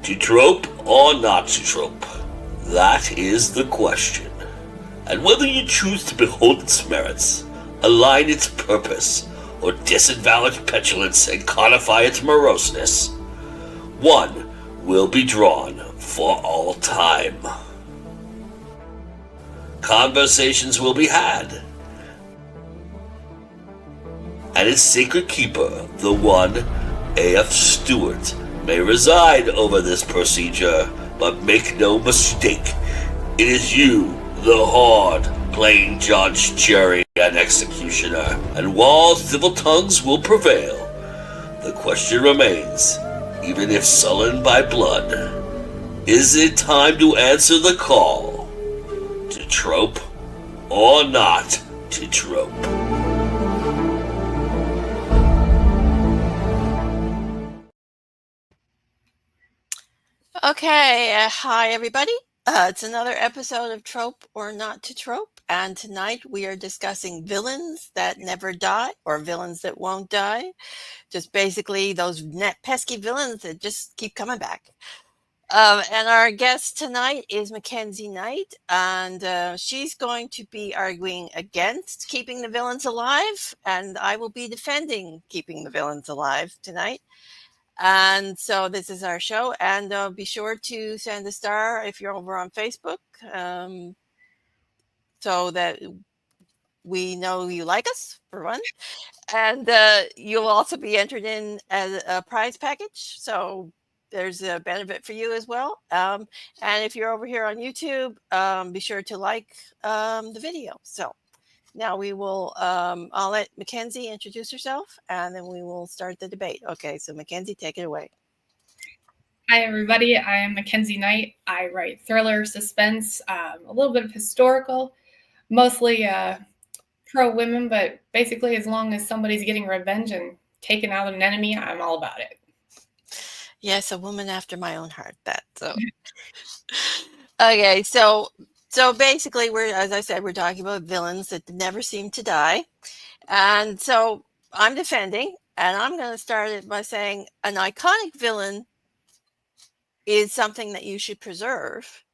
To trope or not to trope? That is the question. And whether you choose to behold its merits, align its purpose, or disavow its petulance and codify its moroseness, one will be drawn for all time. Conversations will be had, and its sacred keeper, the one AF Stewart, may reside over this procedure, but make no mistake, it is you, the Horde, playing judge, jury, and executioner, and while civil tongues will prevail, the question remains, even if sullen by blood, is it time to answer the call? To trope or not to trope? Okay, hi everybody. It's another episode of Trope or Not to Trope, and tonight we are discussing villains that never die or villains that won't die. Just basically those pesky villains that just keep coming back. And our guest tonight is Mackenzie Knight, and she's going to be arguing against keeping the villains alive, and I will be defending keeping the villains alive tonight. And so this is our show, and be sure to send a star if you're over on Facebook, so that we know you like us, for one. And you'll also be entered in as a prize package, so there's a benefit for you as well. And if you're over here on YouTube, be sure to like the video. So now we will, I'll let Mackenzie introduce herself, and then we will start the debate. Okay, so Mackenzie, take it away. Hi, everybody. I am Mackenzie Knight. I write thriller, suspense, a little bit of historical, mostly pro-women, but basically as long as somebody's getting revenge and taking out an enemy, I'm all about it. Yes, a woman after my own heart, that. So. Okay, so basically as I said, we're talking about villains that never seem to die. And so I'm defending, and I'm going to start it by saying an iconic villain is something that you should preserve,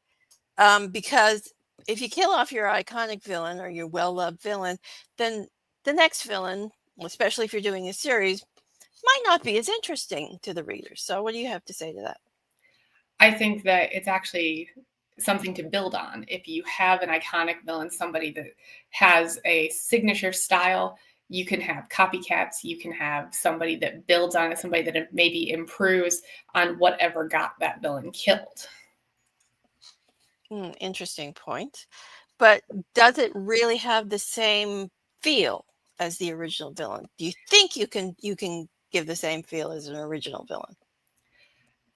because if you kill off your iconic villain or your well-loved villain, then the next villain, especially if you're doing a series, might not be as interesting to the readers. So what do you have to say to that? I think that it's actually something to build on. If you have an iconic villain, somebody that has a signature style, you can have copycats, you can have somebody that builds on it, somebody that maybe improves on whatever got that villain killed. Interesting point. But does it really have the same feel as the original villain? Do you think you can give the same feel as an original villain?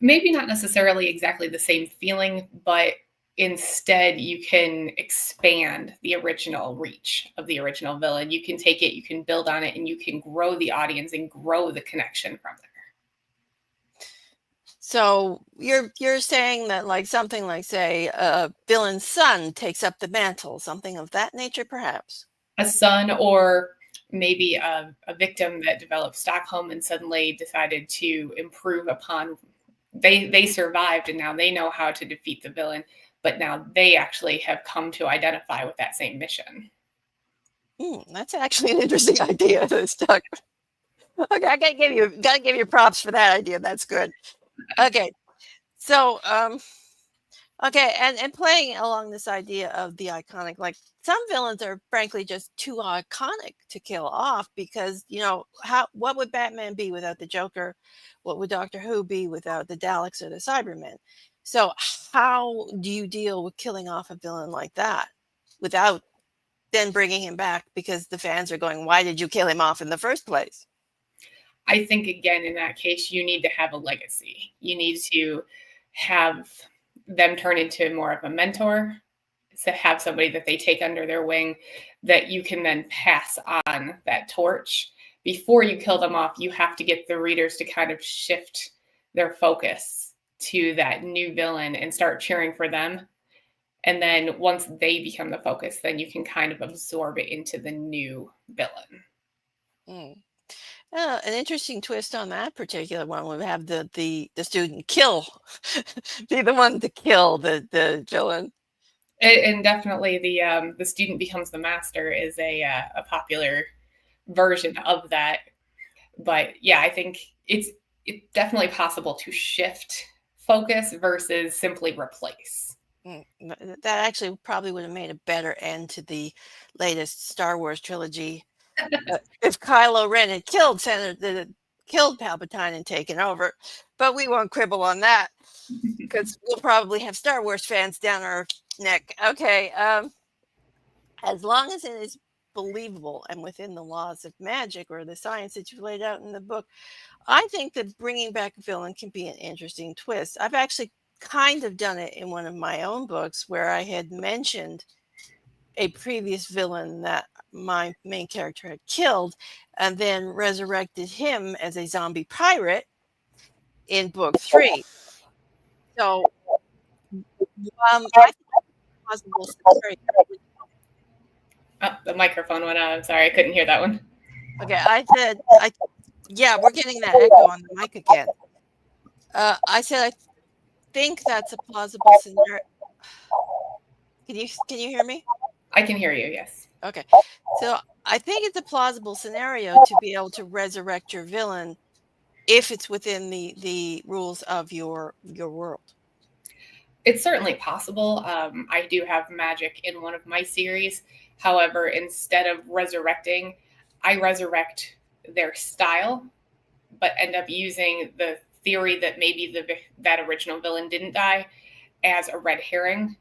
Maybe not necessarily exactly the same feeling, but instead you can expand the original reach of the original villain. You can take it, you can build on it, and you can grow the audience and grow the connection from there. So you're saying that, like, something like, say, a villain's son takes up the mantle, something of that nature, perhaps? A son, or maybe a victim that developed Stockholm and suddenly decided to improve upon. They survived, and now they know how to defeat the villain, but now they actually have come to identify with that same mission. That's actually an interesting idea. Okay, I gotta give you props for that idea. That's good. Okay, so okay, and playing along this idea of the iconic, like, some villains are frankly just too iconic to kill off, because, you know, what would Batman be without the Joker? What would Doctor Who be without the Daleks or the Cybermen? So how do you deal with killing off a villain like that without then bringing him back, because the fans are going, why did you kill him off in the first place? I think, again, in that case, you need to have a legacy. You need to have them turn into more of a mentor, to have somebody that they take under their wing, that you can then pass on that torch. Before you kill them off, you have to get the readers to kind of shift their focus to that new villain and start cheering for them. And then once they become the focus, then you can kind of absorb it into the new villain. An interesting twist on that particular one would have the student kill, be the one to kill the villain. And definitely the student becomes the master is a popular version of that. But yeah, I think it's definitely possible to shift focus versus simply replace. That actually probably would have made a better end to the latest Star Wars trilogy. If Kylo Ren had killed killed Palpatine and taken over, but we won't quibble on that because we'll probably have Star Wars fans down our neck. Okay, as long as it is believable and within the laws of magic or the science that you've laid out in the book, I think that bringing back a villain can be an interesting twist. I've actually kind of done it in one of my own books where I had mentioned a previous villain that my main character had killed and then resurrected him as a zombie pirate in book 3. So I think it's possible scenario. Oh, the microphone went out. I'm sorry, I couldn't hear that one. Okay, yeah, we're getting that echo on the mic again. I said I think that's a plausible scenario. Can you hear me? I can hear you, yes. Okay. So I think it's a plausible scenario to be able to resurrect your villain if it's within the rules of your world. It's certainly possible. I do have magic in one of my series. However, instead of resurrecting, I resurrect their style, but end up using the theory that maybe that original villain didn't die as a red herring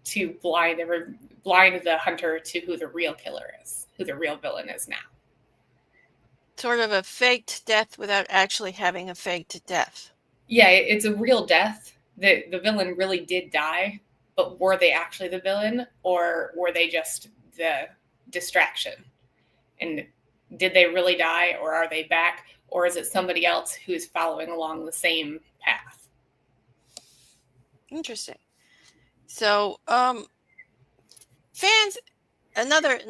to blind the hunter to who the real killer is, who the real villain is now. Sort of a faked death without actually having a faked death. Yeah, it's a real death. The villain really did die, but were they actually the villain, or were they just the distraction? And did they really die, or are they back, or is it somebody else who's following along the same path? Interesting. So, fans, another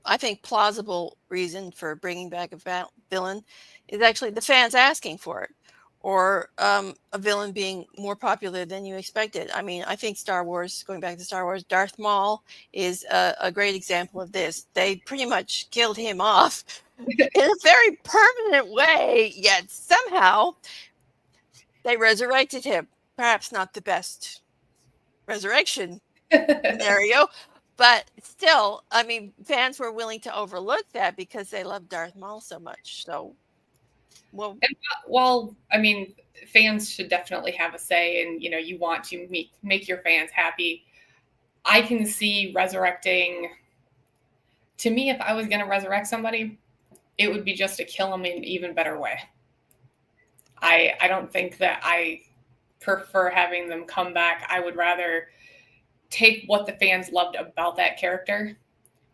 I think plausible reason for bringing back a villain is actually the fans asking for it, or a villain being more popular than you expected. I mean, I think Star Wars, going back to Star Wars, Darth Maul is a great example of this. They pretty much killed him off in a very permanent way, yet somehow they resurrected him. Perhaps not the best resurrection scenario, but still, I mean, fans were willing to overlook that because they love Darth Maul so much. So, well, I mean, fans should definitely have a say, and you want to make your fans happy. I can see resurrecting. To me, if I was going to resurrect somebody, it would be just to kill them in an even better way. I don't think that I prefer having them come back. I would rather take what the fans loved about that character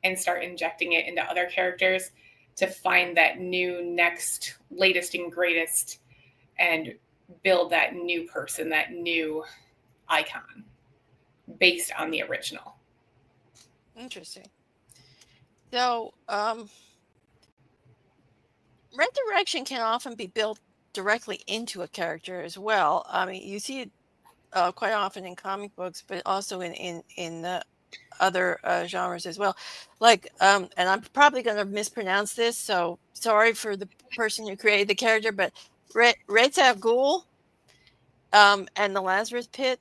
and start injecting it into other characters to find that new next latest and greatest and build that new person, that new icon based on the original. Interesting. So resurrection can often be built directly into a character as well. I mean, you see it quite often in comic books, but also in the other genres as well. Like, and I'm probably going to mispronounce this, so sorry for the person who created the character, but Ra's al Ghul and the Lazarus Pit,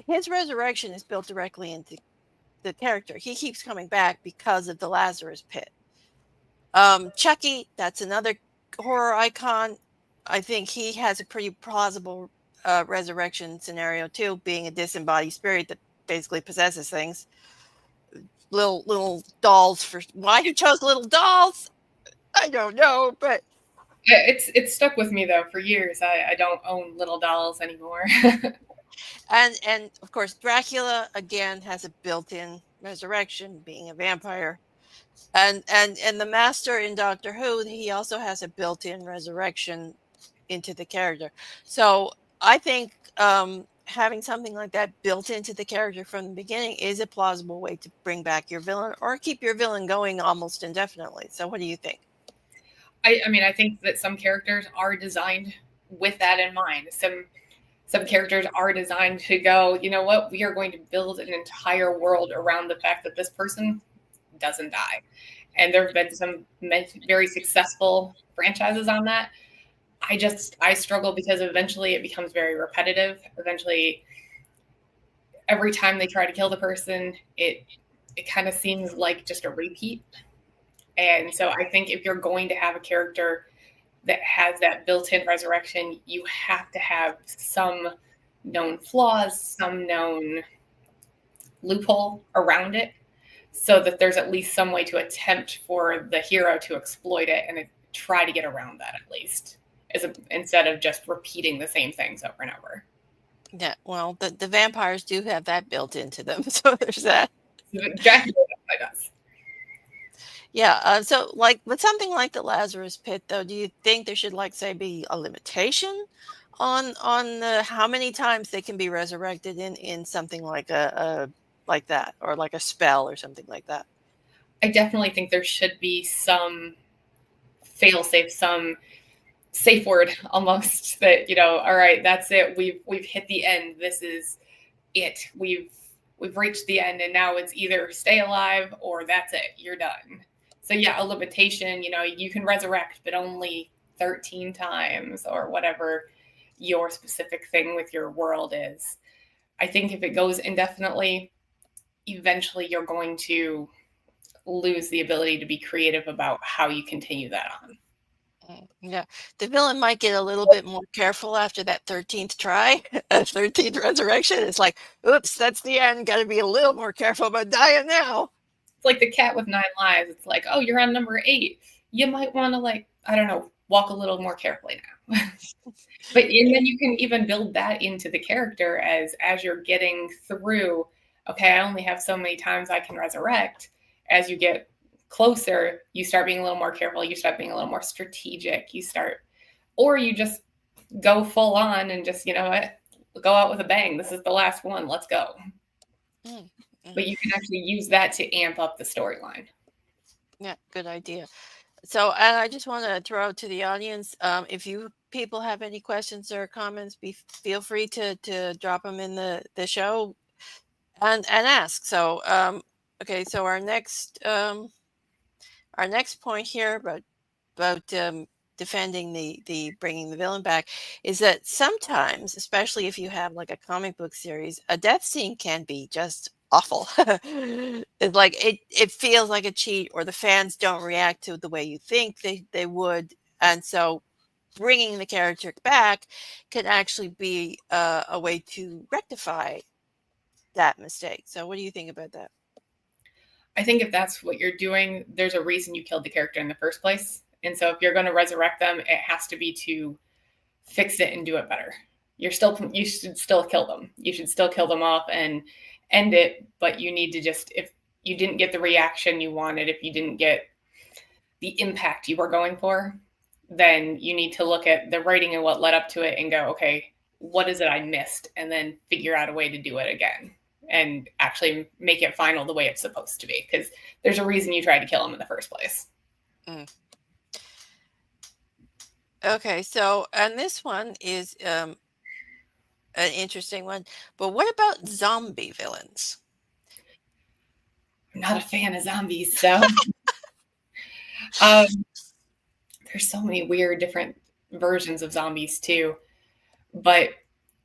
his resurrection is built directly into the character. He keeps coming back because of the Lazarus Pit. Chucky, that's another horror icon. I think he has a pretty plausible resurrection scenario too, being a disembodied spirit that basically possesses things. Little dolls. For why he chose little dolls, I don't know, but it's stuck with me though for years. I don't own little dolls anymore. and of course Dracula again has a built-in resurrection, being a vampire. And the Master in Doctor Who, he also has a built-in resurrection into the character. So I think having something like that built into the character from the beginning is a plausible way to bring back your villain or keep your villain going almost indefinitely. So what do you think? I mean, I think that some characters are designed with that in mind. Some characters are designed to go, you know what, we are going to build an entire world around the fact that this person doesn't die. And there have been some very successful franchises on that. I struggle because eventually it becomes very repetitive. Eventually, every time they try to kill the person, it kind of seems like just a repeat. And so I think if you're going to have a character that has that built-in resurrection, you have to have some known flaws, some known loophole around it, so that there's at least some way to attempt for the hero to exploit it and try to get around that at least, instead of just repeating the same things over and over. Yeah, well, the vampires do have that built into them, so there's that. Dracula does. Yeah, so like with something like the Lazarus Pit, though, do you think there should, like, say, be a limitation on how many times they can be resurrected in something like a like that, or like a spell or something like that? I definitely think there should be some fail-safe, some safe word almost, that, you know, all right, that's it. We've hit the end. This is it. We've reached the end, and now it's either stay alive or that's it. You're done. So yeah, a limitation, you know, you can resurrect, but only 13 times or whatever your specific thing with your world is. I think if it goes indefinitely, eventually you're going to lose the ability to be creative about how you continue that on. Yeah, the villain might get a little bit more careful after that 13th try, 13th resurrection. It's like, oops, that's the end. Got to be a little more careful about dying now. It's like the cat with 9 lives. It's like, oh, you're on number 8. You might want to, like, I don't know, walk a little more carefully now. But and then you can even build that into the character as you're getting through. Okay, I only have so many times I can resurrect. As you get closer, you start being a little more careful. You start being a little more strategic. Or you just go full on and just, you know what, go out with a bang. This is the last one. Let's go. But you can actually use that to amp up the storyline. Yeah, good idea. So, and I just want to throw out to the audience, if you people have any questions or comments, feel free to drop them in the show and ask. So, okay, so our next point here about defending the bringing the villain back is that sometimes, especially if you have like a comic book series, a death scene can be just awful. It's like it feels like a cheat, or the fans don't react to it the way you think they would, and so bringing the character back can actually be a way to rectify that mistake. So what do you think about that? I think if that's what you're doing, there's a reason you killed the character in the first place. And so if you're going to resurrect them, it has to be to fix it and do it better. You should still kill them. You should still kill them off and end it. But you need to just, if you didn't get the reaction you wanted, if you didn't get the impact you were going for, then you need to look at the writing and what led up to it and go, okay, what is it I missed? And then figure out a way to do it again and actually make it final the way it's supposed to be. Because there's a reason you tried to kill him in the first place. Okay, so, and this one is an interesting one, but what about zombie villains? I'm not a fan of zombies, so there's so many weird different versions of zombies too. But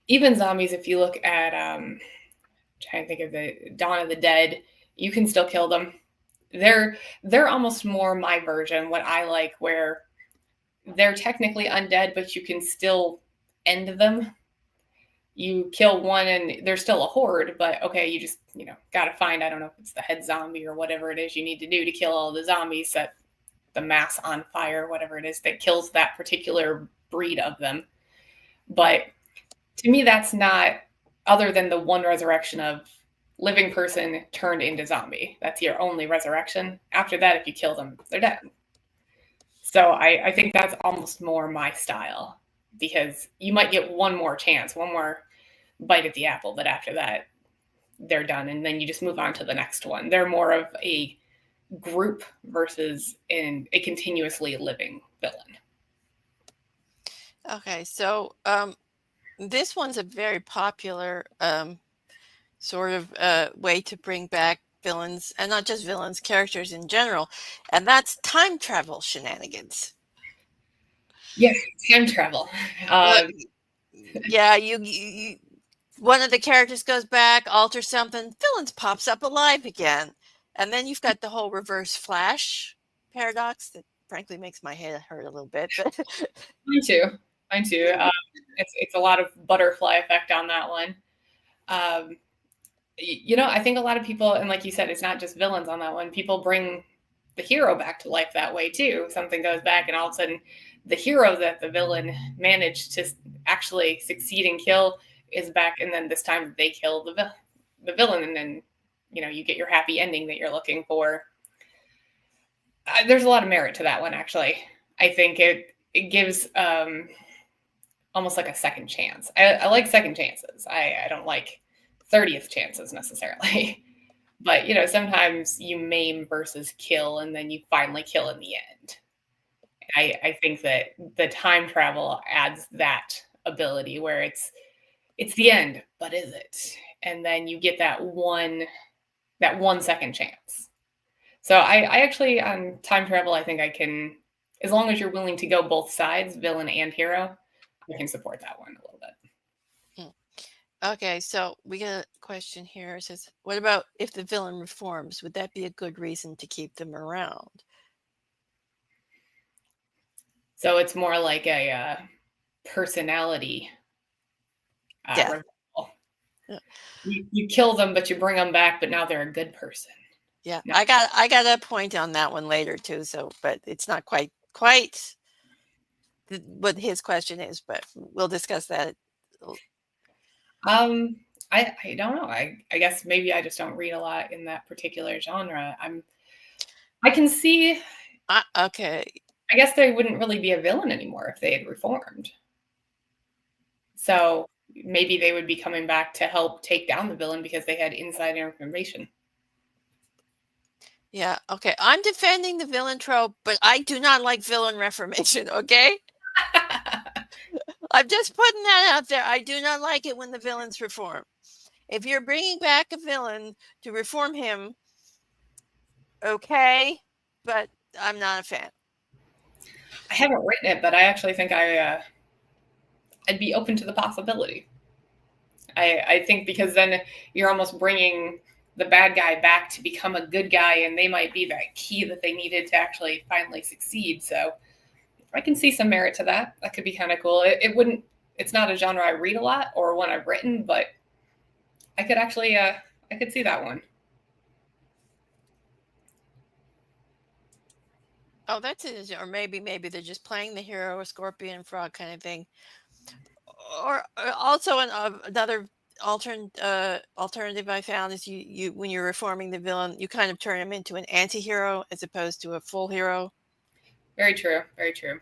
even zombies, if you look at trying to think of the Dawn of the Dead, you can still kill them. They're almost more my version, what I like, where they're technically undead, but you can still end them. You kill one and there's still a horde, but okay, you just, got to find, I don't know if it's the head zombie or whatever it is you need to do to kill all the zombies, set the mass on fire, whatever it is that kills that particular breed of them. But to me, that's not, other than the one resurrection of living person turned into zombie. That's your only resurrection. After that, if you kill them, they're dead. So I think that's almost more my style, because you might get one more chance, one more bite at the apple, but after that, they're done. And then you just move on to the next one. They're more of a group versus in a continuously living villain. Okay, so this one's a very popular sort of way to bring back villains, and not just villains, characters in general, and that's time travel shenanigans. Yes, time travel. Uh, yeah, you one of the characters goes back, alters something, villain pops up alive again, and then you've got the whole reverse Flash paradox that frankly makes my head hurt a little bit. But Mine too. Mine too. It's a lot of butterfly effect on that one. I think a lot of people, and like you said, it's not just villains on that one. People bring the hero back to life that way too. Something goes back, and all of a sudden, the hero that the villain managed to actually succeed and kill is back, and then this time they kill the villain, and then you get your happy ending that you're looking for. There's a lot of merit to that one, actually. I think it gives almost like a second chance. I like second chances. I don't like 30th chances necessarily. But sometimes you maim versus kill, and then you finally kill in the end. I think that the time travel adds that ability where it's the end, but is it? And then you get that one second chance. So I actually, on time travel, I think I can, as long as you're willing to go both sides, villain and hero, I can support that one a little bit. Okay, so we got a question here. It says, what about if the villain reforms? Would that be a good reason to keep them around? So it's more like a personality reveal. Yeah. You kill them, but you bring them back, but now they're a good person. Yeah, I got a point on that one later too. So, but it's not quite what his question is, but we'll discuss that. I don't know. I guess maybe I just don't read a lot in that particular genre. I can see. Okay. I guess they wouldn't really be a villain anymore if they had reformed. So maybe they would be coming back to help take down the villain because they had inside information. Yeah. Okay. I'm defending the villain trope, but I do not like villain reformation. Okay. I'm just putting that out there. I do not like it when the villains reform. If you're bringing back a villain to reform him, okay, but I'm not a fan. I haven't written it, but I actually think I'd be open to the possibility. I think because then you're almost bringing the bad guy back to become a good guy, and they might be that key that they needed to actually finally succeed. So I can see some merit to that. That could be kind of cool. It's not a genre I read a lot or one I've written, but I could actually, I could see that one. Oh, that's it. Or maybe they're just playing the hero or scorpion frog kind of thing. Or also another alternative I found is you when you're reforming the villain, you kind of turn him into an anti-hero as opposed to a full hero. Very true. Very true.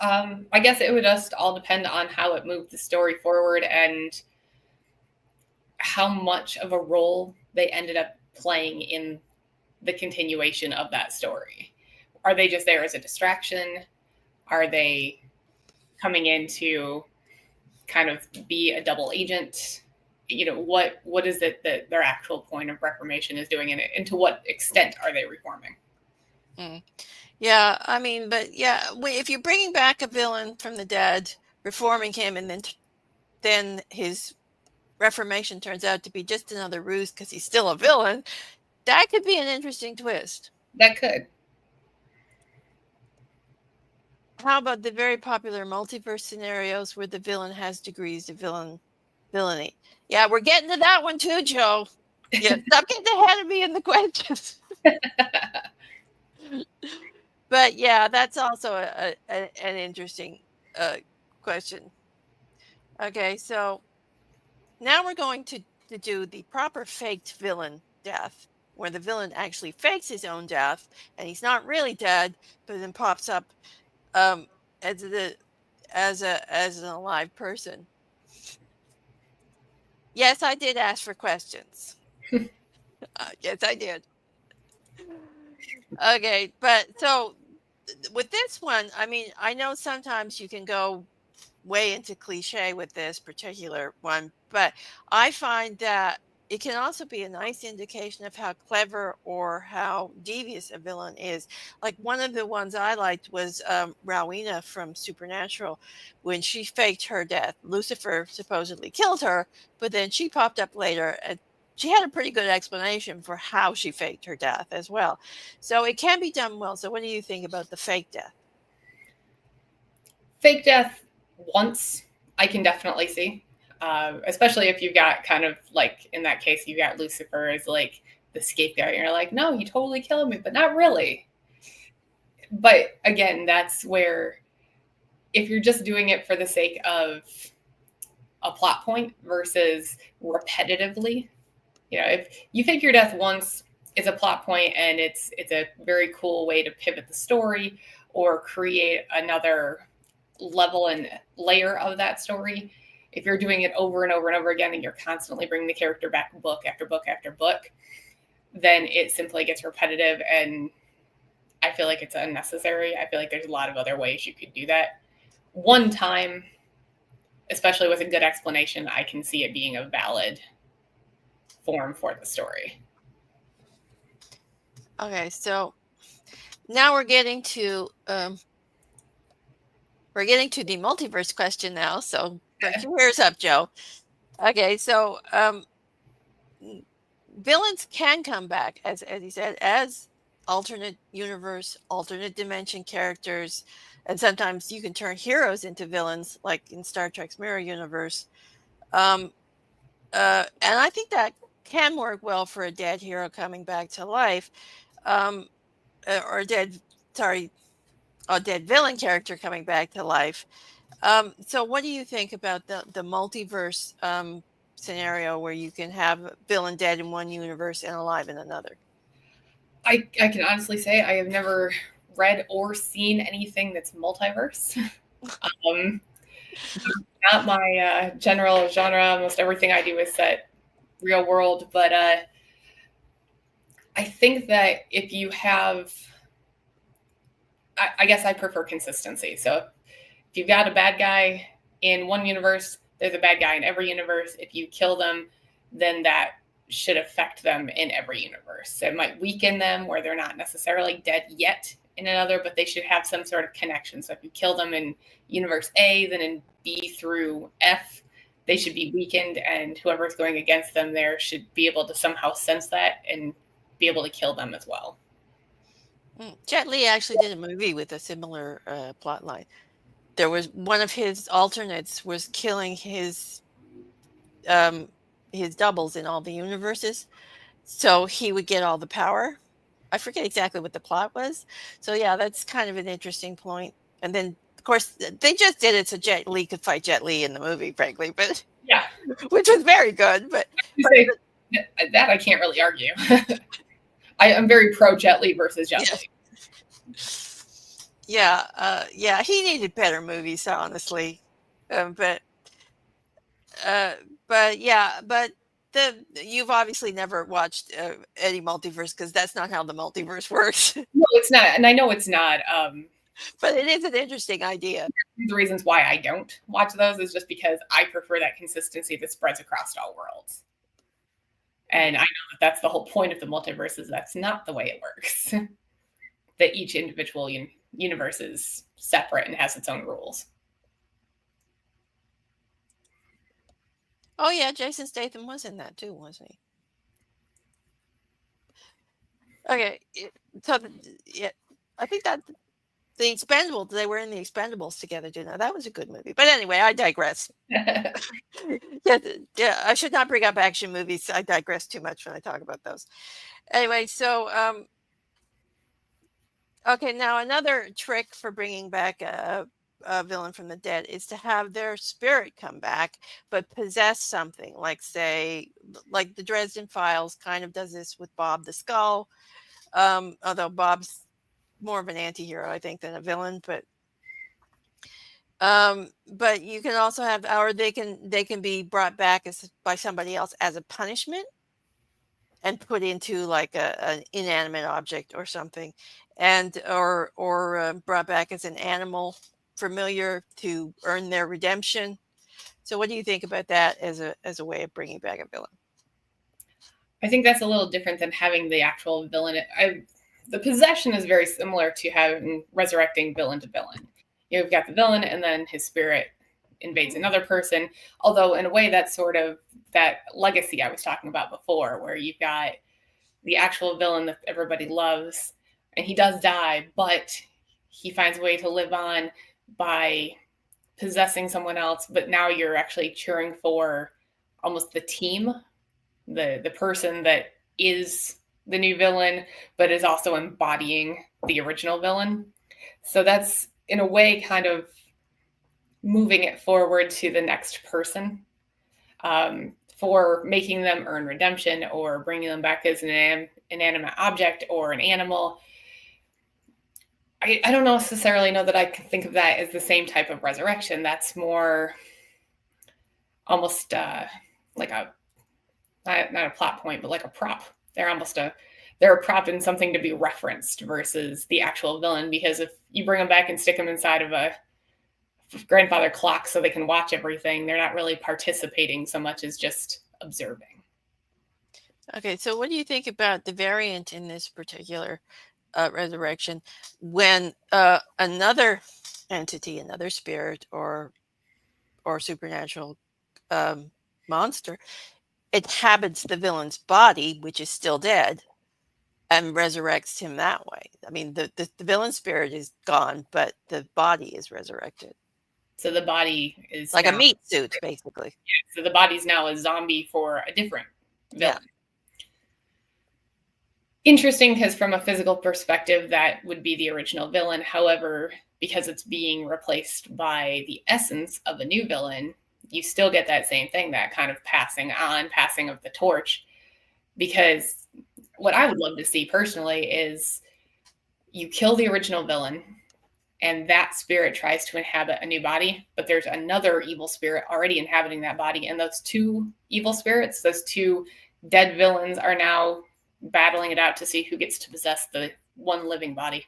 I guess it would just all depend on how it moved the story forward and how much of a role they ended up playing in the continuation of that story. Are they just there as a distraction? Are they coming in to kind of be a double agent? What is it that their actual point of reformation is doing in it, and to what extent are they reforming? Yeah, I mean, but yeah, if you're bringing back a villain from the dead, reforming him, and then his reformation turns out to be just another ruse because he's still a villain, that could be an interesting twist. That could. How about the very popular multiverse scenarios where the villain has degrees of villainy? Yeah, we're getting to that one too, Joe. Yeah, stop getting ahead of me in the questions. But yeah, that's also an interesting question. Okay, so now we're going to do the proper faked villain death, where the villain actually fakes his own death and he's not really dead, but then pops up as an alive person. Yes, I did ask for questions. Yes, I did. Okay, but so with this one, I mean, I know sometimes you can go way into cliche with this particular one, but I find that it can also be a nice indication of how clever or how devious a villain is. Like one of the ones I liked was Rowena from Supernatural. When she faked her death, Lucifer supposedly killed her, but then she popped up later and she had a pretty good explanation for how she faked her death as well. So it can be done well. So what do you think about the fake death? Fake death once, I can definitely see. Especially if you've got kind of like in that case, you got Lucifer as like the scapegoat. And you're like, no, you totally killed me, but not really. But again, that's where if you're just doing it for the sake of a plot point versus repetitively, you know, if you fake your death once is a plot point and it's a very cool way to pivot the story or create another level and layer of that story. If you're doing it over and over and over again and you're constantly bringing the character back book after book after book, then it simply gets repetitive and I feel like it's unnecessary. I feel like there's a lot of other ways you could do that. One time, especially with a good explanation, I can see it being a valid form for the story. Okay, so now we're getting to the multiverse question now. So put your ears up, Joe. Okay, so villains can come back, as he said, as alternate universe, alternate dimension characters, and sometimes you can turn heroes into villains, like in Star Trek's Mirror Universe. And I think that can work well for a dead hero coming back to life, or a dead villain character coming back to life. So what do you think about the multiverse scenario where you can have villain dead in one universe and alive in another? I can honestly say I have never read or seen anything that's multiverse. Not my general genre. Most everything I do is set real world, but I think that if you have, I guess I prefer consistency. So if you've got a bad guy in one universe, there's a bad guy in every universe. If you kill them, then that should affect them in every universe. It might weaken them where they're not necessarily dead yet in another, but they should have some sort of connection. So if you kill them in universe A, then in B through F, they should be weakened, and whoever's going against them there should be able to somehow sense that and be able to kill them as well. Jet Li actually did a movie with a similar plot line. There was one of his alternates was killing his doubles in all the universes, so he would get all the power. I forget exactly what the plot was. So yeah, that's kind of an interesting point. And then of course they just did it so Jet Li could fight Jet Li in the movie, frankly, but yeah, which was very good. But that I can't really argue. I'm very pro Jet Li versus Jet Li. Yeah, he needed better movies, honestly. But you've obviously never watched any multiverse because that's not how the multiverse works. No, it's not, and I know it's not. But it is an interesting idea. The reasons why I don't watch those is just because I prefer that consistency that spreads across all worlds. And I know that that's the whole point of the multiverse is that's not the way it works. That each individual universe is separate and has its own rules. Oh yeah, Jason Statham was in that too, wasn't he? Okay, so I think that the Expendables, they were in the Expendables together, didn't they? That was a good movie. But anyway, I digress. yeah, I should not bring up action movies. I digress too much when I talk about those. Anyway, so okay, now another trick for bringing back a villain from the dead is to have their spirit come back, but possess something. Like say, like the Dresden Files kind of does this with Bob the Skull. Although Bob's more of an anti-hero, I think, than a villain, but you can also have, or they can be brought back by somebody else as a punishment, and put into like an inanimate object or something, and or brought back as an animal familiar to earn their redemption. So what do you think about that as a way of bringing back a villain? I think that's a little different than having the actual villain. The possession is very similar to having resurrecting villain to villain. You've got the villain, and then his spirit invades another person. Although in a way, that's sort of that legacy I was talking about before, where you've got the actual villain that everybody loves, and he does die, but he finds a way to live on by possessing someone else. But now you're actually cheering for almost the team, the person that is the new villain, but is also embodying the original villain. So that's in a way kind of moving it forward to the next person, for making them earn redemption or bringing them back as an inanimate object or an animal. I don't necessarily know that I can think of that as the same type of resurrection. That's more almost like a not a plot point, but like a prop. They're a prop and something to be referenced versus the actual villain. Because if you bring them back and stick them inside of a grandfather clock so they can watch everything, they're not really participating so much as just observing. Okay, so what do you think about the variant in this particular resurrection when another entity, another spirit or supernatural monster inhabits the villain's body, which is still dead, and resurrects him that way? I mean, the villain spirit is gone, but the body is resurrected. So the body is like a meat suit, basically. So the body's now a zombie for a different villain. Yeah. Interesting, because from a physical perspective, that would be the original villain. However, because it's being replaced by the essence of a new villain, you still get that same thing, that kind of passing of the torch. Because what I would love to see personally is you kill the original villain, and that spirit tries to inhabit a new body, but there's another evil spirit already inhabiting that body. And those two evil spirits, those two dead villains, are now battling it out to see who gets to possess the one living body.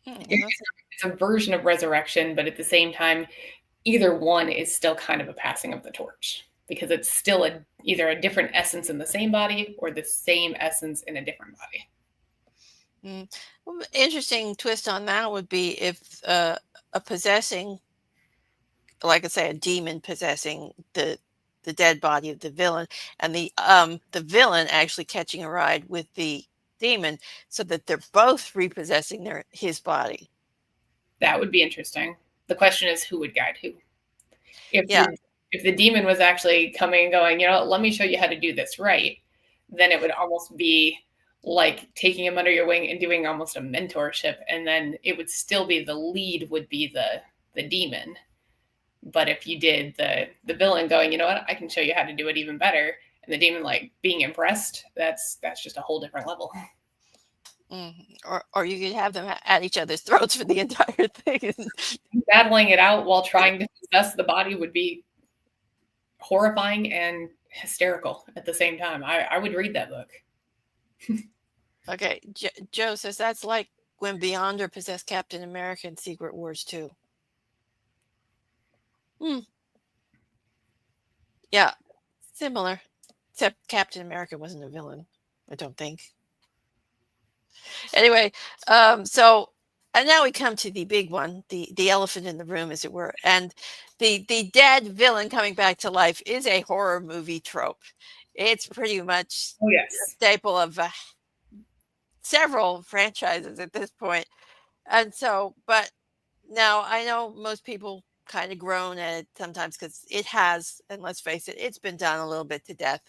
It's a version of resurrection, but at the same time, either one is still kind of a passing of the torch, because it's still either a different essence in the same body or the same essence in a different body. Well, interesting twist on that would be if a possessing, like I say, a demon possessing the dead body of the villain, and the villain actually catching a ride with the demon, so that they're both repossessing his body. That would be interesting. The question is, who would guide who? If the demon was actually coming and going, let me show you how to do this right, then it would almost be like taking him under your wing and doing almost a mentorship, and then it would still be the lead would be the demon. But if you did the villain going, you know what, I can show you how to do it even better, and the demon like being impressed, that's just a whole different level. Or you could have them at each other's throats for the entire thing. Battling it out while trying to possess the body would be horrifying and hysterical at the same time. I would read that book. Okay, Joe says that's like when Beyonder possessed Captain America in Secret Wars 2. Yeah, similar, except Captain America wasn't a villain, I don't think. Anyway, so, and now we come to the big one, the elephant in the room, as it were. And the dead villain coming back to life is a horror movie trope. It's pretty much a staple of several franchises at this point. And so, but now I know most people kind of groan at it sometimes, because it has, and let's face it, it's been done a little bit to death.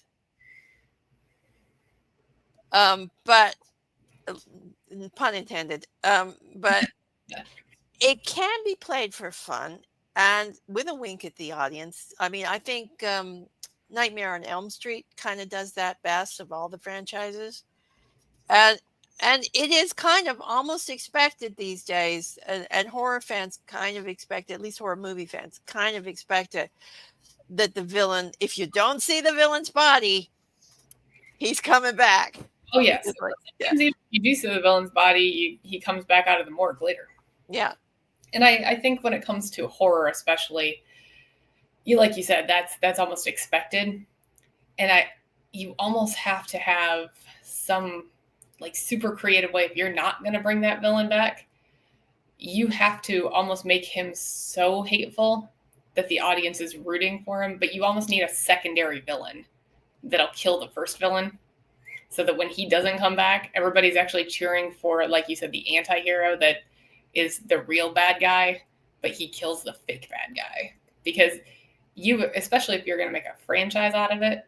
But pun intended. But it can be played for fun and with a wink at the audience. I mean, I think Nightmare on Elm Street kind of does that best of all the franchises, and it is kind of almost expected these days, and horror fans kind of expect, at least horror movie fans kind of expect it, that the villain, if you don't see the villain's body, He's coming back. Oh yes. It's like, yeah. Sometimes if you do see the villain's body, he comes back out of the morgue later. Yeah. And I think when it comes to horror, especially, like you said, that's almost expected. And you almost have to have some like super creative way. If you're not going to bring that villain back, you have to almost make him so hateful that the audience is rooting for him. But you almost need a secondary villain that'll kill the first villain, so that when he doesn't come back, everybody's actually cheering for, like you said, the anti-hero that is the real bad guy, but he kills the fake bad guy. Because you, especially if you're going to make a franchise out of it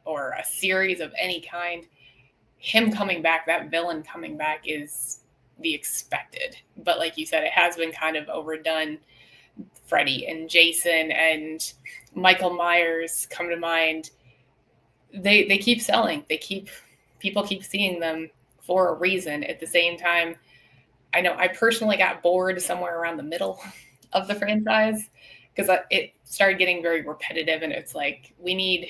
or a series of any kind, him coming back, that villain coming back, is the expected. But like you said, it has been kind of overdone. Freddy and Jason and Michael Myers come to mind. They keep selling. People keep seeing them for a reason. At the same time, I know I personally got bored somewhere around the middle of the franchise because it started getting very repetitive, and it's like, we need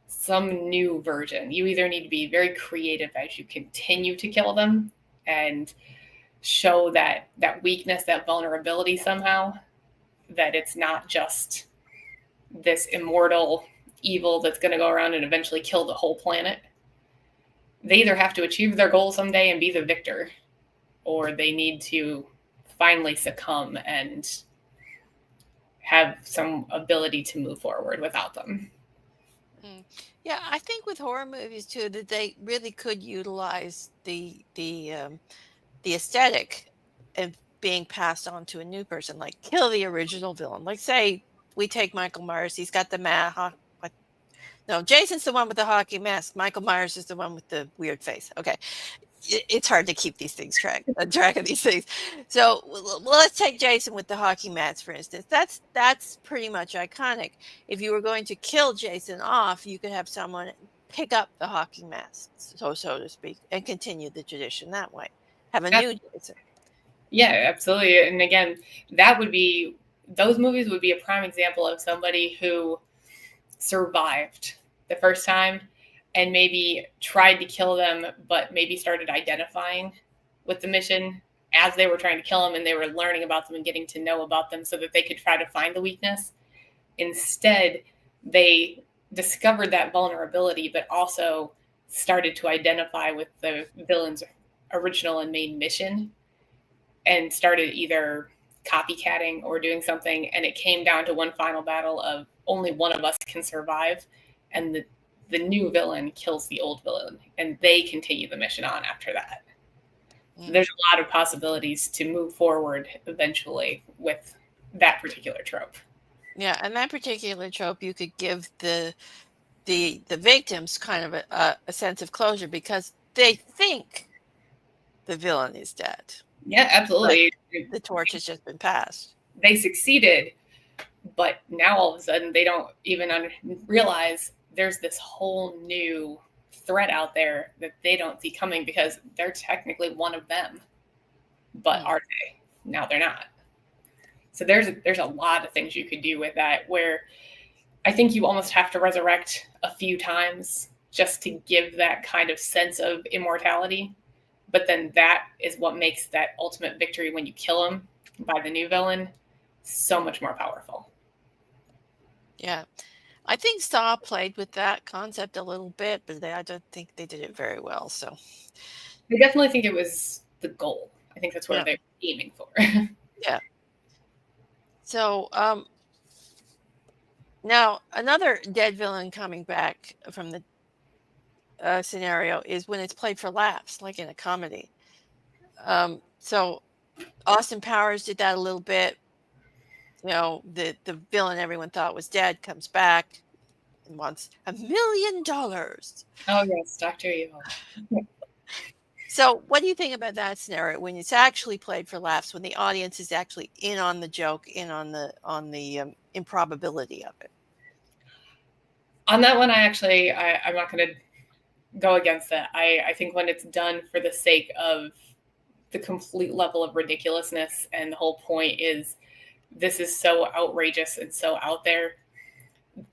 some new version. You either need to be very creative as you continue to kill them and show that weakness, that vulnerability somehow, that it's not just this immortal evil that's going to go around and eventually kill the whole planet. They either have to achieve their goal someday and be the victor, or they need to finally succumb and have some ability to move forward without them. Yeah, I think with horror movies too that they really could utilize the aesthetic and being passed on to a new person, like kill the original villain. Like, say we take Michael Myers, he's got the mask. No, Jason's the one with the hockey mask. Michael Myers is the one with the weird face. Okay, it's hard to keep these things track of these things. So let's take Jason with the hockey mask, for instance. That's pretty much iconic. If you were going to kill Jason off, you could have someone pick up the hockey mask, so to speak, and continue the tradition that way. Have a new Jason. Yeah, absolutely. And again, those movies would be a prime example of somebody who survived the first time and maybe tried to kill them, but maybe started identifying with the mission as they were trying to kill them, and they were learning about them and getting to know about them so that they could try to find the weakness. Instead, they discovered that vulnerability, but also started to identify with the villain's original and main mission, and started either copycatting or doing something. And it came down to one final battle of only one of us can survive. And the new villain kills the old villain, and they continue the mission on after that. So there's a lot of possibilities to move forward eventually with that particular trope. Yeah, and that particular trope, you could give the victims kind of a sense of closure because they think the villain is dead. Yeah, absolutely. The torch has just been passed. They succeeded, but now all of a sudden they don't even realize there's this whole new threat out there that they don't see coming because they're technically one of them. But are they? Now they're not. So there's a lot of things you could do with that, where I think you almost have to resurrect a few times just to give that kind of sense of immortality. But then that is what makes that ultimate victory when you kill him by the new villain so much more powerful. Yeah. I think Saw played with that concept a little bit, but I don't think they did it very well. So I definitely think it was the goal. I think that's what they're aiming for. Yeah. So now another dead villain coming back from the scenario is when it's played for laughs, like in a comedy. So Austin Powers did that a little bit. You know, the villain everyone thought was dead comes back and wants $1 million. Oh yes, Dr. Evil. So what do you think about that scenario when it's actually played for laughs, when the audience is actually in on the joke, in on the improbability of it? On that one, I'm not going to go against that. I think when it's done for the sake of the complete level of ridiculousness, and the whole point is this is so outrageous and so out there,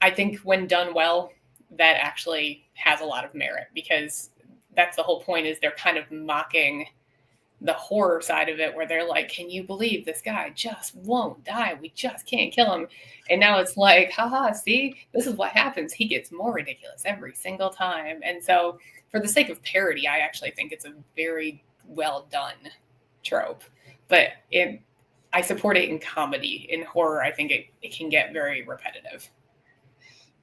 I think when done well, that actually has a lot of merit, because that's the whole point, is they're kind of mocking the horror side of it, where they're like, can you believe this guy just won't die? We just can't kill him. And now it's like, haha, see, this is what happens. He gets more ridiculous every single time. And so for the sake of parody, I actually think it's a very well done trope. But I support it in comedy. In horror, I think it can get very repetitive.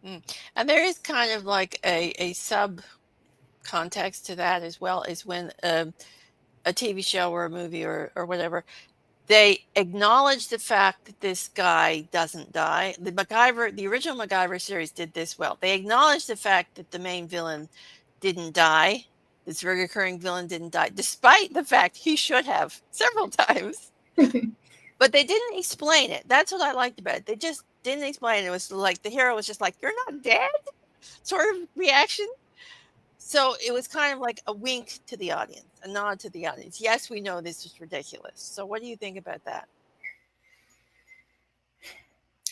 And there is kind of like a sub context to that as well, is when a TV show or a movie or whatever, they acknowledge the fact that this guy doesn't die. The original MacGyver series did this well. They acknowledged the fact that the main villain didn't die. This recurring villain didn't die, despite the fact he should have several times. But they didn't explain it. That's what I liked about it. They just didn't explain it. It was like the hero was just like, "You're not dead," sort of reaction. So it was kind of like a wink to the audience, a nod to the audience. Yes, we know this is ridiculous. So what do you think about that?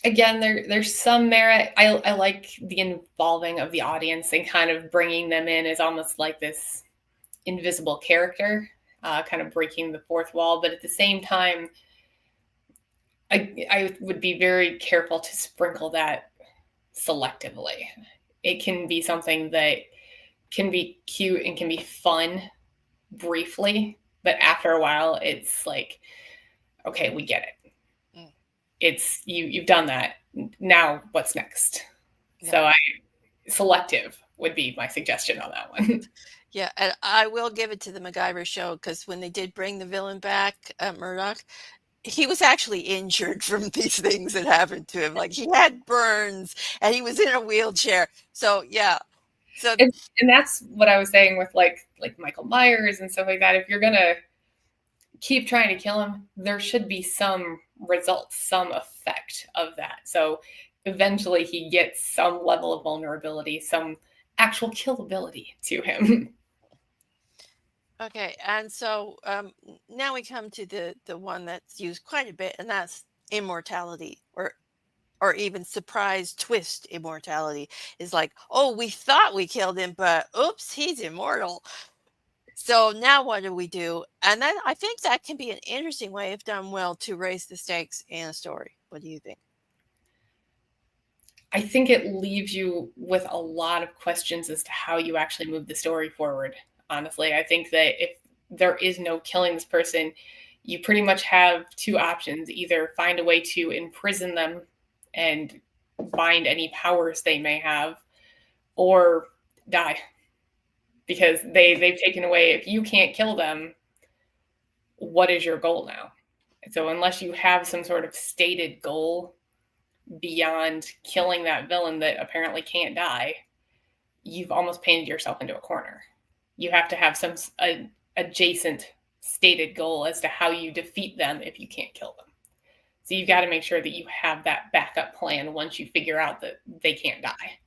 Again, there's some merit. I like the involving of the audience and kind of bringing them in as almost like this invisible character, kind of breaking the fourth wall. But at the same time, I would be very careful to sprinkle that selectively. It can be something that can be cute and can be fun briefly, but after a while, it's like, okay, we get it. It's you've done that. Now what's next? Yeah. So selective would be my suggestion on that one. Yeah, and I will give it to the MacGyver show, because when they did bring the villain back, Murdoch, he was actually injured from these things that happened to him. Like, he had burns and he was in a wheelchair. So yeah. So and that's what I was saying with like Michael Myers and stuff like that. If you're gonna keep trying to kill him, there should be some results, some effect of that. So eventually he gets some level of vulnerability, some actual killability to him. Okay, and so now we come to the one that's used quite a bit, and that's immortality, or even surprise twist immortality. Is like, oh, we thought we killed him, but oops, he's immortal. So now what do we do? And then I think that can be an interesting way, if done well, to raise the stakes in a story. What do you think? I think it leaves you with a lot of questions as to how you actually move the story forward. Honestly, I think that if there is no killing this person, you pretty much have two options. Either find a way to imprison them and bind any powers they may have, or die. Because they've taken away, if you can't kill them, what is your goal now? So unless you have some sort of stated goal beyond killing that villain that apparently can't die, you've almost painted yourself into a corner. You have to have some adjacent stated goal as to how you defeat them if you can't kill them. So you've got to make sure that you have that backup plan once you figure out that they can't die.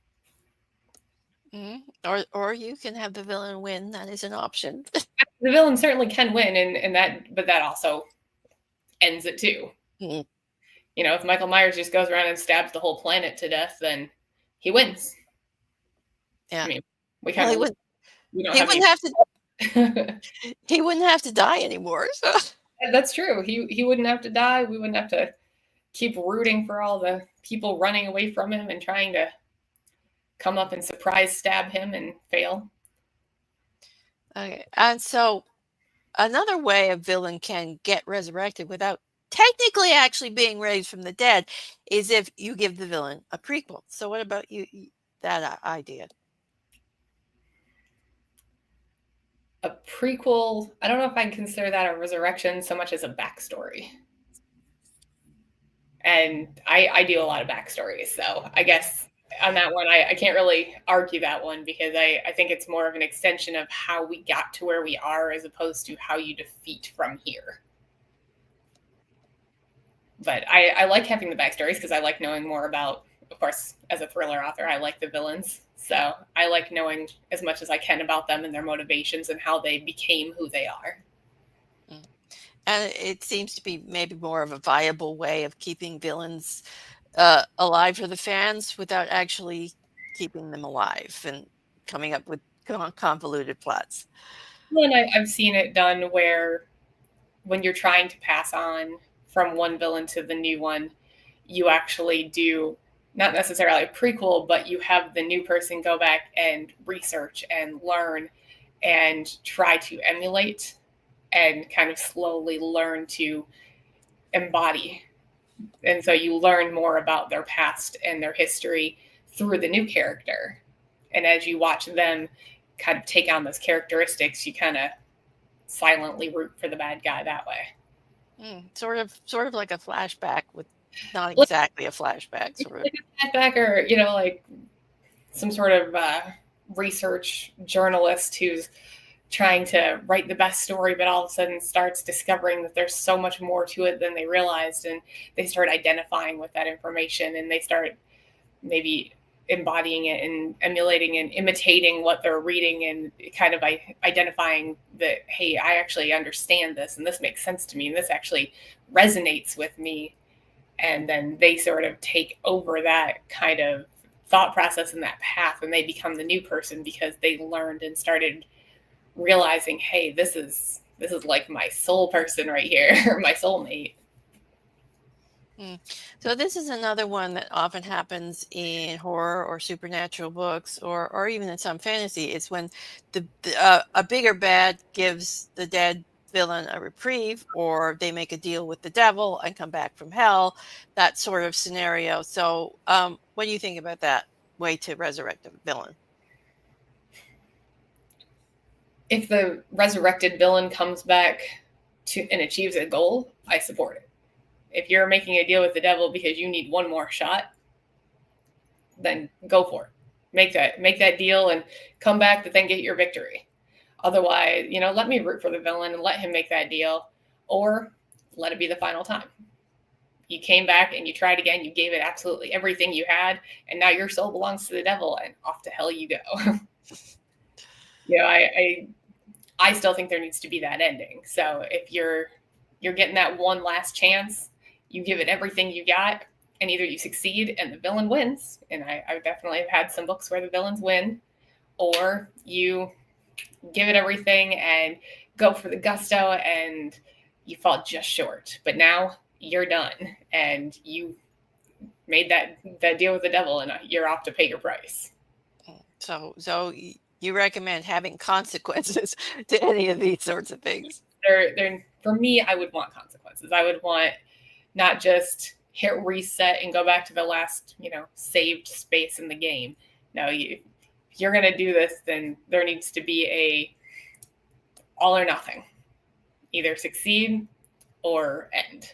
Mm-hmm. Or you can have the villain win. That is an option. The villain certainly can win, and but that also ends it too. Mm-hmm. You know, if Michael Myers just goes around and stabs the whole planet to death, then he wins. Yeah, I mean, we wouldn't have to die anymore. So. That's true. He wouldn't have to die. We wouldn't have to keep rooting for all the people running away from him and trying to come up and surprise stab him and fail. Okay, and so another way a villain can get resurrected without technically actually being raised from the dead is if you give the villain a prequel. So what about that idea? A prequel, I don't know if I can consider that a resurrection so much as a backstory. And I do a lot of backstories, so I guess on that one, I can't really argue that one, because I think it's more of an extension of how we got to where we are as opposed to how you defeat from here. But I like having the backstories because I like knowing more about, of course, as a thriller author, I like the villains. So I like knowing as much as I can about them and their motivations and how they became who they are. And it seems to be maybe more of a viable way of keeping villains alive for the fans without actually keeping them alive and coming up with convoluted plots. Well, and I've seen it done where when you're trying to pass on from one villain to the new one, you actually do not necessarily a prequel, but you have the new person go back and research and learn and try to emulate and kind of slowly learn to embody. And so you learn more about their past and their history through the new character. And as you watch them kind of take on those characteristics, you kind of silently root for the bad guy that way. Sort of like a flashback with not exactly a flashback, sort of like a flashback, or like some sort of research journalist who's trying to write the best story, but all of a sudden starts discovering that there's so much more to it than they realized, and they start identifying with that information, and they start maybe embodying it and emulating and imitating what they're reading, and kind of identifying that, hey, I actually understand this, and this makes sense to me, and this actually resonates with me. And then they sort of take over that kind of thought process and that path, and they become the new person because they learned and started realizing, hey, this is like my soul person right here, my soulmate. So this is another one that often happens in horror or supernatural books, or even in some fantasy. It's when a bigger bad gives the dead villain a reprieve, or they make a deal with the devil and come back from hell, that sort of scenario. So what do you think about that way to resurrect a villain? If the resurrected villain comes back to and achieves a goal, I support it. If you're making a deal with the devil because you need one more shot, then go for it. Make that deal and come back to then get your victory. Otherwise, let me root for the villain and let him make that deal, or let it be the final time. You came back and you tried again. You gave it absolutely everything you had, and now your soul belongs to the devil, and off to hell you go. I still think there needs to be that ending. So if you're getting that one last chance, you give it everything you got, and either you succeed and the villain wins, and I definitely have had some books where the villains win, or you give it everything and go for the gusto and you fall just short. But now you're done, and you made that deal with the devil, and you're off to pay your price. So you recommend having consequences to any of these sorts of things? For me, I would want consequences. I would want not just hit reset and go back to the last, saved space in the game. No, if you're going to do this, then there needs to be a all or nothing. Either succeed or end.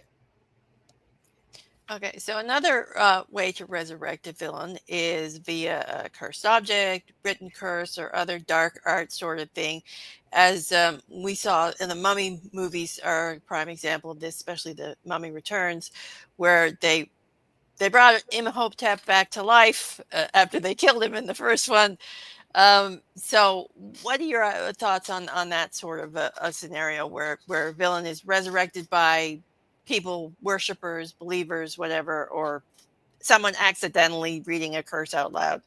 Okay, so another way to resurrect a villain is via a cursed object, written curse, or other dark art sort of thing. As we saw in the Mummy movies are a prime example of this, especially the Mummy Returns, where they brought Imhotep back to life after they killed him in the first one. So what are your thoughts on that sort of a scenario where a villain is resurrected by people, worshippers, believers, whatever, or someone accidentally reading a curse out loud?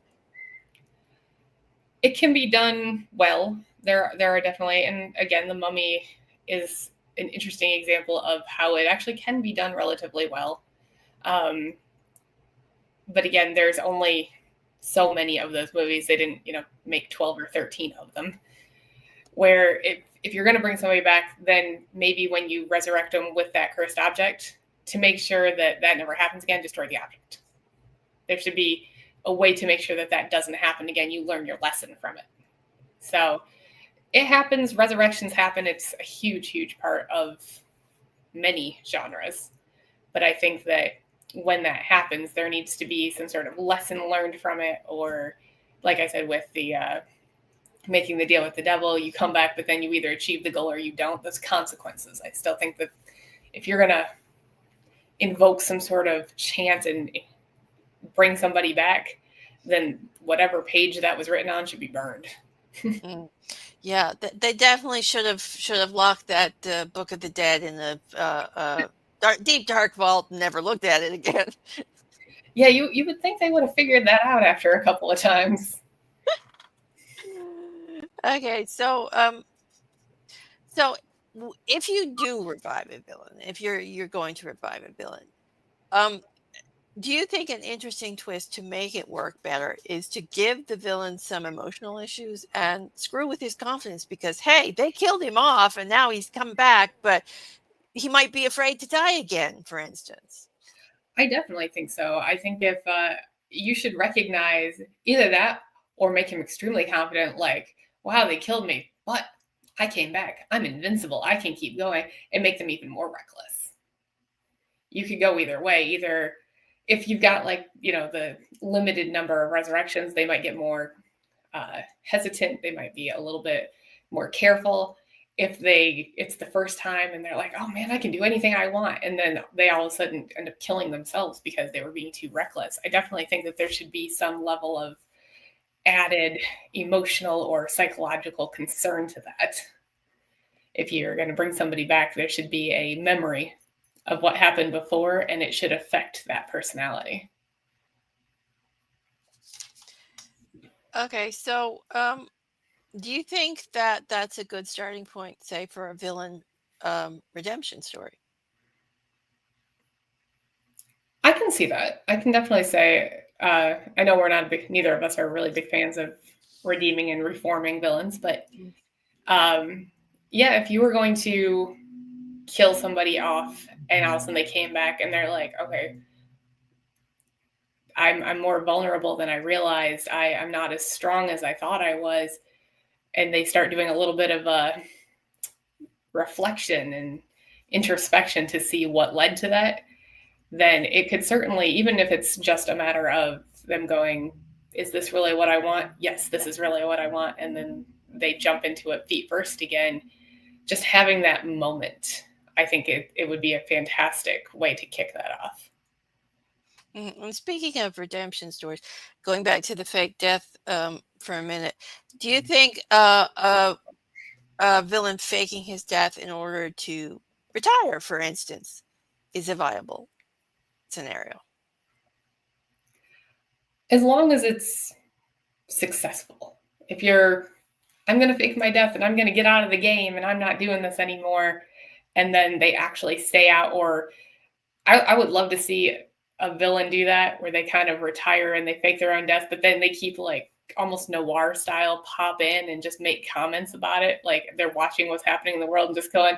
It can be done well. There are definitely, and again, the Mummy is an interesting example of how it actually can be done relatively well. But again, there's only so many of those movies. They didn't, make 12 or 13 of them. Where if you're going to bring somebody back, then maybe when you resurrect them with that cursed object, to make sure that never happens again, destroy the object. There should be a way to make sure that doesn't happen again. You learn your lesson from it. So it happens. Resurrections happen. It's a huge, huge part of many genres. But I think that when that happens, there needs to be some sort of lesson learned from it, or like I said, with the making the deal with the devil, you come back, but then you either achieve the goal or you don't. Those consequences. I still think that if you're going to invoke some sort of chant and bring somebody back, then whatever page that was written on should be burned. Yeah, they definitely should have locked that Book of the Dead in the deep dark vault and never looked at it again. Yeah, you would think they would have figured that out after a couple of times. Okay, so if you do revive a villain, if you're going to revive a villain, um, do you think an interesting twist to make it work better is to give the villain some emotional issues and screw with his confidence because hey, they killed him off and now he's come back, but he might be afraid to die again, for instance. I definitely think so. I think if you should recognize either that or make him extremely confident, like, wow, they killed me, but I came back. I'm invincible. I can keep going, and make them even more reckless. You could go either way. Either if you've got like, the limited number of resurrections, they might get more hesitant. They might be a little bit more careful. If it's the first time and they're like, oh man, I can do anything I want, and then they all of a sudden end up killing themselves because they were being too reckless. I definitely think that there should be some level of added emotional or psychological concern to that. If you're going to bring somebody back, there should be a memory of what happened before, and it should affect that personality. Okay, so do you think that that's a good starting point, say, for a villain redemption story? I can see that. I can definitely say, I know neither of us are really big fans of redeeming and reforming villains, but yeah, if you were going to kill somebody off and all of a sudden they came back and they're like, okay, I'm more vulnerable than I realized. I'm not as strong as I thought I was. And they start doing a little bit of a reflection and introspection to see what led to that, then it could certainly, even if it's just a matter of them going, is this really what I want? Yes, this is really what I want. And then they jump into it feet first again. Just having that moment, I think it would be a fantastic way to kick that off. And speaking of redemption stories, going back to the fake death for a minute, do you think a villain faking his death in order to retire, for instance, is a viable scenario? As long as it's successful. If I'm going to fake my death and I'm going to get out of the game and I'm not doing this anymore, and then they actually stay out, or I would love to see a villain do that where they kind of retire and they fake their own death, but then they keep like almost noir style pop in and just make comments about it. Like they're watching what's happening in the world and just going,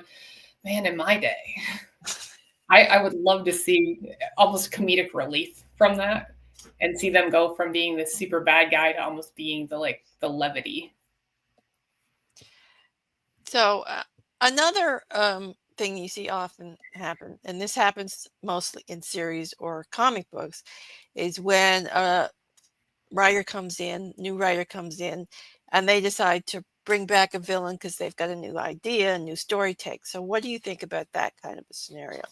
man, in my day. I would love to see almost comedic relief from that and see them go from being this super bad guy to almost being the levity. So another thing you see often happen, and this happens mostly in series or comic books, is when a new writer comes in, and they decide to bring back a villain because they've got a new idea, a new story take. So what do you think about that kind of a scenario?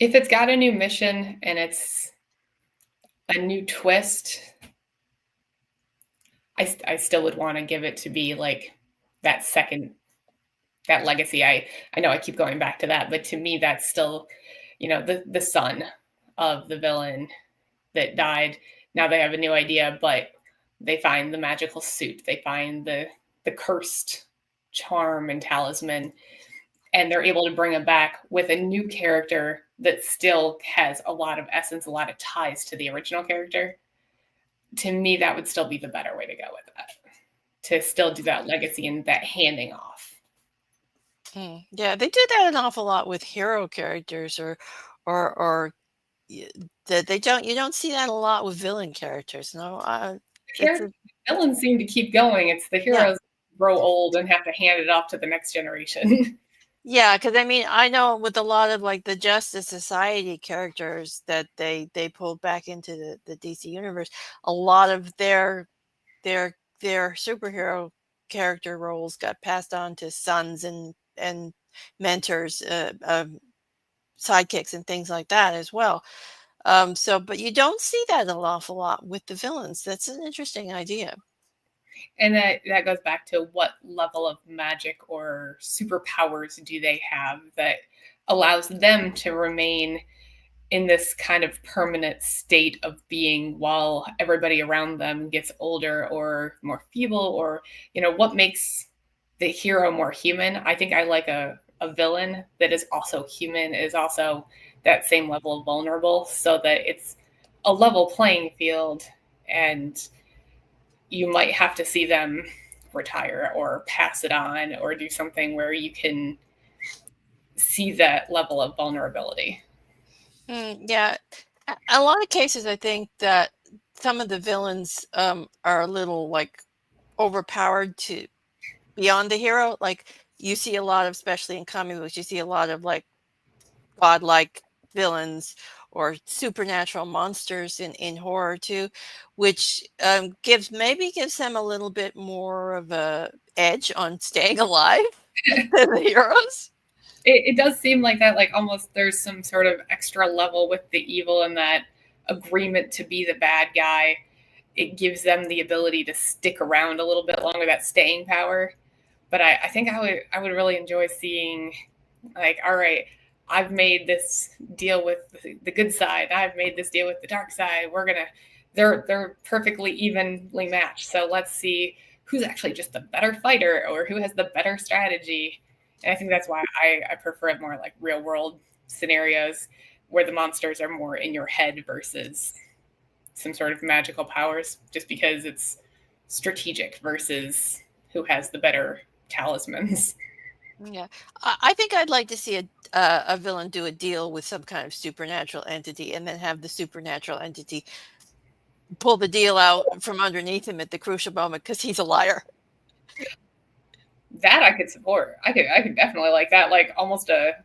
If it's got a new mission and it's a new twist, I still would want to give it to be like that legacy. I know I keep going back to that, but to me, that's still, the son of the villain that died. Now they have a new idea, but they find the magical suit. They find the cursed charm and talisman, and they're able to bring him back with a new character that still has a lot of essence, a lot of ties to the original character. To me, that would still be the better way to go with that. To still do that legacy and that handing off. Yeah, they do that an awful lot with hero characters, or that you don't see that a lot with villain characters. No, Villains seem to keep going. It's the heroes grow old and have to hand it off to the next generation. Yeah, because I mean, I know with a lot of like the Justice Society characters that they pulled back into the DC universe, a lot of their superhero character roles got passed on to sons and mentors, sidekicks and things like that as well. But you don't see that an awful lot with the villains. That's an interesting idea. And that goes back to what level of magic or superpowers do they have that allows them to remain in this kind of permanent state of being while everybody around them gets older or more feeble, or what makes the hero more human. I think I like a villain that is also human, is also that same level of vulnerable, so that it's a level playing field, and you might have to see them retire or pass it on or do something where you can see that level of vulnerability. Yeah, a lot of cases, I think that some of the villains are a little like overpowered to beyond the hero. Like you see a lot of, especially in comic books, you see a lot of like godlike villains or supernatural monsters in horror too, which gives them a little bit more of a edge on staying alive than the heroes. It does seem like that, like almost there's some sort of extra level with the evil and that agreement to be the bad guy. It gives them the ability to stick around a little bit longer, that staying power. But I think I would really enjoy seeing, like, all right, I've made this deal with the good side, I've made this deal with the dark side. They're perfectly evenly matched. So let's see who's actually just the better fighter or who has the better strategy. And I think that's why I prefer it more like real world scenarios where the monsters are more in your head versus some sort of magical powers, just because it's strategic versus who has the better talismans. Yeah, I think I'd like to see a villain do a deal with some kind of supernatural entity, and then have the supernatural entity pull the deal out from underneath him at the crucial moment because he's a liar. That I could support. I could definitely like that, like almost a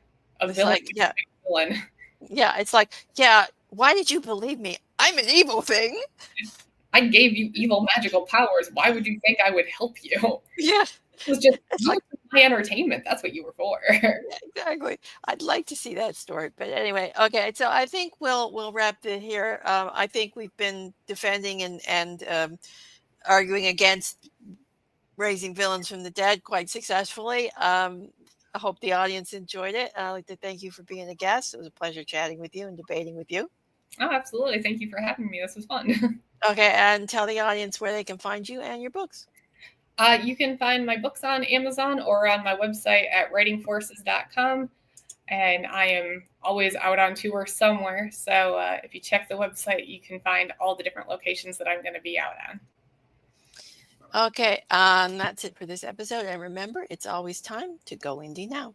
It's villain like, yeah, villain. yeah, it's like, yeah, why did you believe me? I'm an evil thing. I gave you evil magical powers. Why would you think I would help you? Yeah, It was just it's you like, were my entertainment. That's what you were for. yeah, exactly. I'd like to see that story, but anyway, okay. So I think we'll wrap it here. I think we've been defending and arguing against raising villains from the dead quite successfully. I hope the audience enjoyed it. I'd like to thank you for being a guest. It was a pleasure chatting with you and debating with you. Oh, absolutely. Thank you for having me. This was fun. Okay, and tell the audience where they can find you and your books. You can find my books on Amazon or on my website at writingforces.com. And I am always out on tour somewhere. So if you check the website, you can find all the different locations that I'm going to be out on. Okay, that's it for this episode. And remember, it's always time to go indie now.